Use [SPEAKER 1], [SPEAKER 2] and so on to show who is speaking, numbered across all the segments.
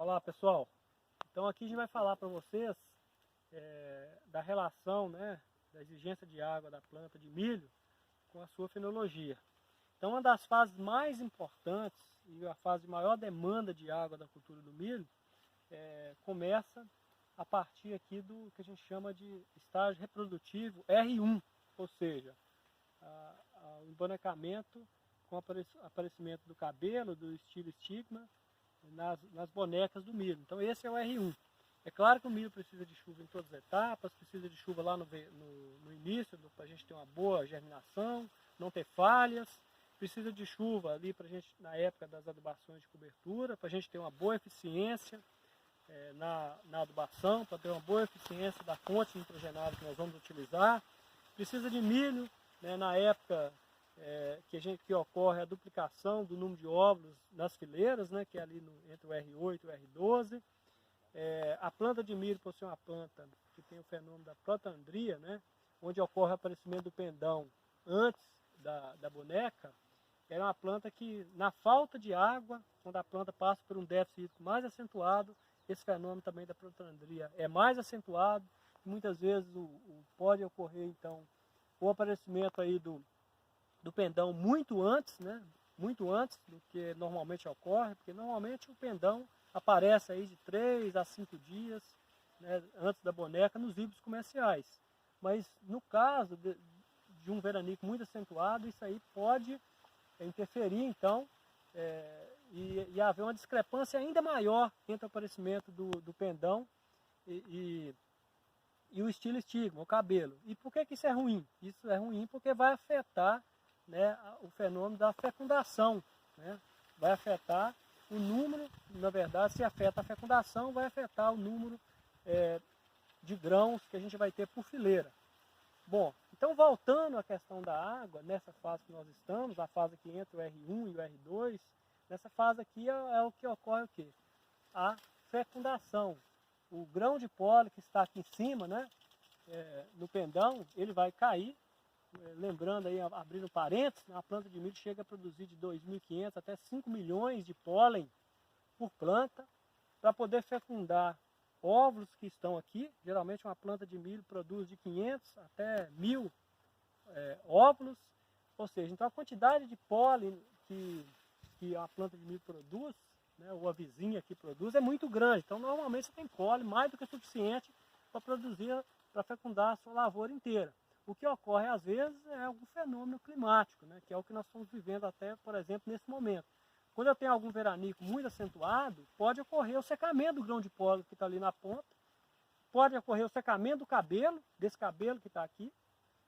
[SPEAKER 1] Olá pessoal, então aqui a gente vai falar para vocês da relação, né, da exigência de água da planta de milho com a sua fenologia. Então uma das fases mais importantes e a fase de maior demanda de água da cultura do milho começa a partir aqui do que a gente chama de estágio reprodutivo R1, ou seja, o embonecamento com o aparecimento do cabelo, do estilo estigma, nas bonecas do milho. Então esse é o R1. É claro que o milho precisa de chuva em todas as etapas, precisa de chuva lá no início, para a gente ter uma boa germinação, não ter falhas, precisa de chuva ali para a gente, na época das adubações de cobertura, para a gente ter uma boa eficiência na adubação, para ter uma boa eficiência da fonte nitrogenada que nós vamos utilizar. Precisa de milho, né, na época que ocorre a duplicação do número de óvulos nas fileiras, né, que é ali entre o R8 e o R12. A planta de milho, por ser uma planta que tem o fenômeno da protandria, né, onde ocorre o aparecimento do pendão antes da boneca, era uma planta que, na falta de água, quando a planta passa por um déficit hídrico mais acentuado, esse fenômeno também da protandria é mais acentuado. Muitas vezes pode ocorrer, então, o aparecimento aí do pendão muito antes, né? Muito antes do que normalmente ocorre, porque normalmente o pendão aparece aí de 3 a 5 dias, né, antes da boneca nos híbridos comerciais. Mas no caso de um veranico muito acentuado, isso aí pode interferir então e haver uma discrepância ainda maior entre o aparecimento do pendão e o estilo estigma, o cabelo. E por que isso é ruim? Isso é ruim porque vai afetar, né, o fenômeno da fecundação, né? Vai afetar o número, na verdade, se afeta a fecundação, vai afetar o número de grãos que a gente vai ter por fileira. Bom, então voltando à questão da água, nessa fase que nós estamos, a fase aqui entre o R1 e o R2, nessa fase aqui é o que ocorre o quê? A fecundação. O grão de pólen que está aqui em cima, né, no pendão, ele vai cair. Lembrando aí, abrindo parênteses, a planta de milho chega a produzir de 2.500 até 5 milhões de pólen por planta, para poder fecundar óvulos que estão aqui. Geralmente uma planta de milho produz de 500 até 1.000 óvulos, ou seja, então a quantidade de pólen que a planta de milho produz, né, ou a vizinha aqui produz, é muito grande. Então normalmente você tem pólen mais do que suficiente para produzir, para fecundar a sua lavoura inteira. O que ocorre às vezes é algum fenômeno climático, né, que é o que nós estamos vivendo até, por exemplo, nesse momento. Quando eu tenho algum veranico muito acentuado, pode ocorrer o secamento do grão de pólen que está ali na ponta, pode ocorrer o secamento do cabelo, desse cabelo que está aqui,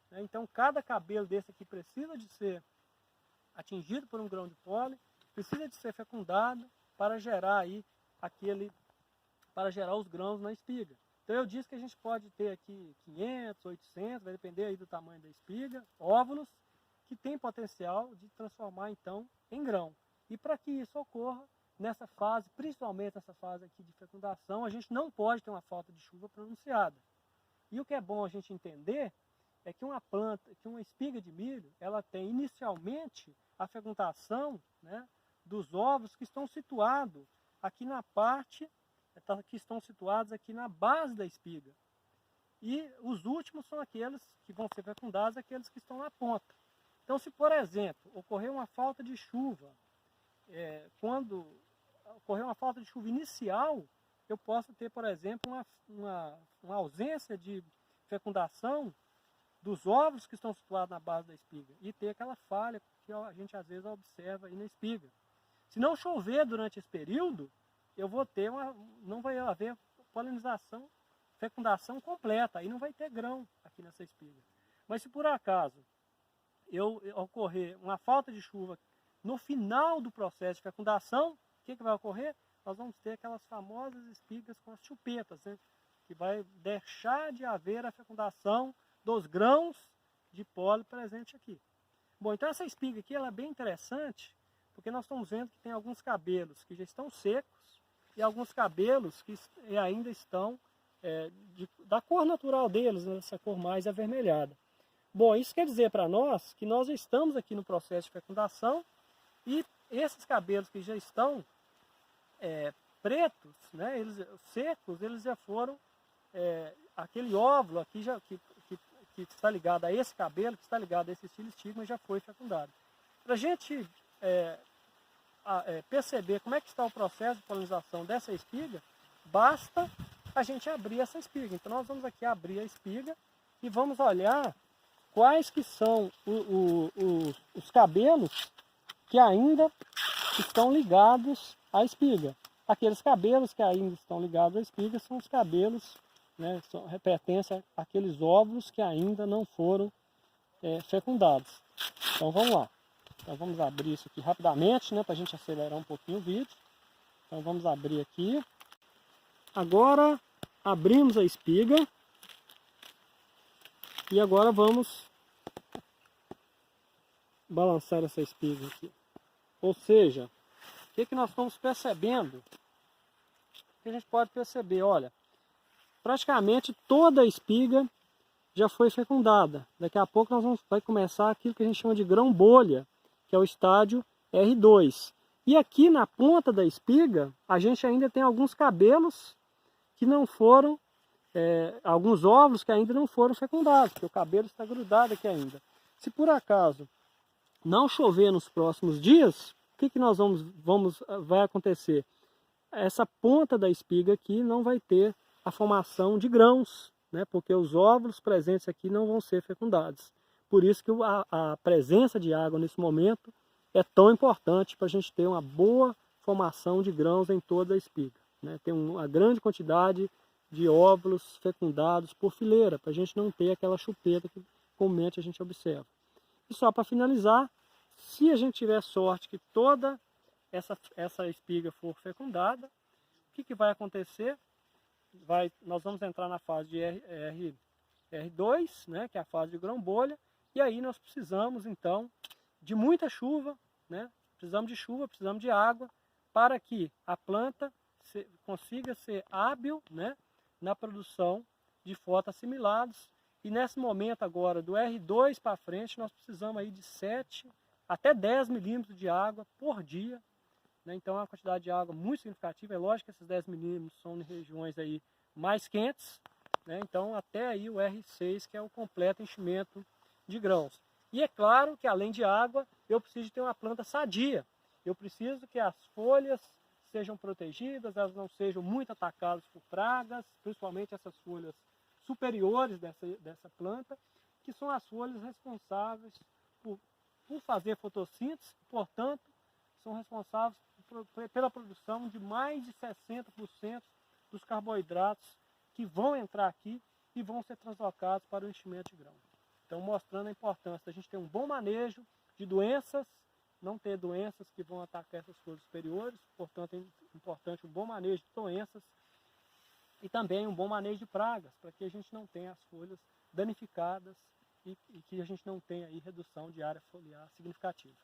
[SPEAKER 1] né. Então cada cabelo desse aqui precisa de ser atingido por um grão de pólen, precisa de ser fecundado para gerar aí para gerar os grãos na espiga. Então eu disse que a gente pode ter aqui 500, 800, vai depender aí do tamanho da espiga, óvulos que tem potencial de transformar então em grão. E para que isso ocorra nessa fase, principalmente nessa fase aqui de fecundação, a gente não pode ter uma falta de chuva pronunciada. E o que é bom a gente entender é que uma espiga de milho, ela tem inicialmente a fecundação, né, dos ovos que estão situados aqui na parte, que estão situados aqui na base da espiga. E os últimos são aqueles que vão ser fecundados, aqueles que estão na ponta. Então se, por exemplo, ocorrer uma falta de chuva, quando ocorrer uma falta de chuva inicial, eu posso ter, por exemplo, uma ausência de fecundação dos ovos que estão situados na base da espiga e ter aquela falha que a gente às vezes observa aí na espiga. Se não chover durante esse período, eu vou ter não vai haver polinização, fecundação completa, aí não vai ter grão aqui nessa espiga. Mas se por acaso ocorrer uma falta de chuva no final do processo de fecundação, o que vai ocorrer? Nós vamos ter aquelas famosas espigas com as chupetas, né? Que vai deixar de haver a fecundação dos grãos de pólen presente aqui. Bom, então essa espiga aqui ela é bem interessante, porque nós estamos vendo que tem alguns cabelos que já estão secos e alguns cabelos que ainda estão da cor natural deles, né, essa cor mais avermelhada. Bom, isso quer dizer para nós que nós estamos aqui no processo de fecundação e esses cabelos que já estão pretos, né, eles secos, eles já foram, aquele óvulo aqui que está ligado a esse cabelo, que está ligado a esse estigma, já foi fecundado. Para a gente perceber como é que está o processo de polinização dessa espiga, basta a gente abrir essa espiga. Então nós vamos aqui abrir a espiga e vamos olhar quais que são os cabelos que ainda estão ligados à espiga. Aqueles cabelos que ainda estão ligados à espiga são os cabelos, né, pertencem àqueles óvulos que ainda não foram fecundados. Então vamos lá. Então vamos abrir isso aqui rapidamente, né, para a gente acelerar um pouquinho o vídeo. Então vamos abrir aqui. Agora abrimos a espiga. E agora vamos balançar essa espiga aqui. Ou seja, o que nós estamos percebendo? O que a gente pode perceber? Olha, praticamente toda a espiga já foi fecundada. Daqui a pouco vai começar aquilo que a gente chama de grão bolha, que é o estágio R2. E aqui na ponta da espiga, a gente ainda tem alguns cabelos que não foram, alguns óvulos que ainda não foram fecundados, porque o cabelo está grudado aqui ainda. Se por acaso não chover nos próximos dias, o que nós vai acontecer? Essa ponta da espiga aqui não vai ter a formação de grãos, né? Porque os óvulos presentes aqui não vão ser fecundados. Por isso que a presença de água nesse momento é tão importante para a gente ter uma boa formação de grãos em toda a espiga, né? Tem uma grande quantidade de óvulos fecundados por fileira, para a gente não ter aquela chupeta que comumente a gente observa. E só para finalizar, se a gente tiver sorte que toda essa espiga for fecundada, o que vai acontecer? Nós vamos entrar na fase de R2, né, que é a fase de grão bolha, e aí nós precisamos então de muita chuva, né? Precisamos de chuva, precisamos de água, para que a planta consiga ser hábil, né, na produção de fotoassimilados. E nesse momento agora, do R2 para frente, nós precisamos aí de 7 até 10 milímetros de água por dia, né? Então é uma quantidade de água muito significativa. É lógico que esses 10 milímetros são em regiões aí mais quentes, né? Então até aí o R6, que é o completo enchimento de grãos. E é claro que além de água, eu preciso ter uma planta sadia. Eu preciso que as folhas sejam protegidas, elas não sejam muito atacadas por pragas, principalmente essas folhas superiores dessa planta, que são as folhas responsáveis por fazer fotossíntese, portanto, são responsáveis pela produção de mais de 60% dos carboidratos que vão entrar aqui e vão ser translocados para o enchimento de grão. Então, mostrando a importância da gente ter um bom manejo de doenças, não ter doenças que vão atacar essas folhas superiores, portanto é importante um bom manejo de doenças e também um bom manejo de pragas, para que a gente não tenha as folhas danificadas e que a gente não tenha aí redução de área foliar significativa.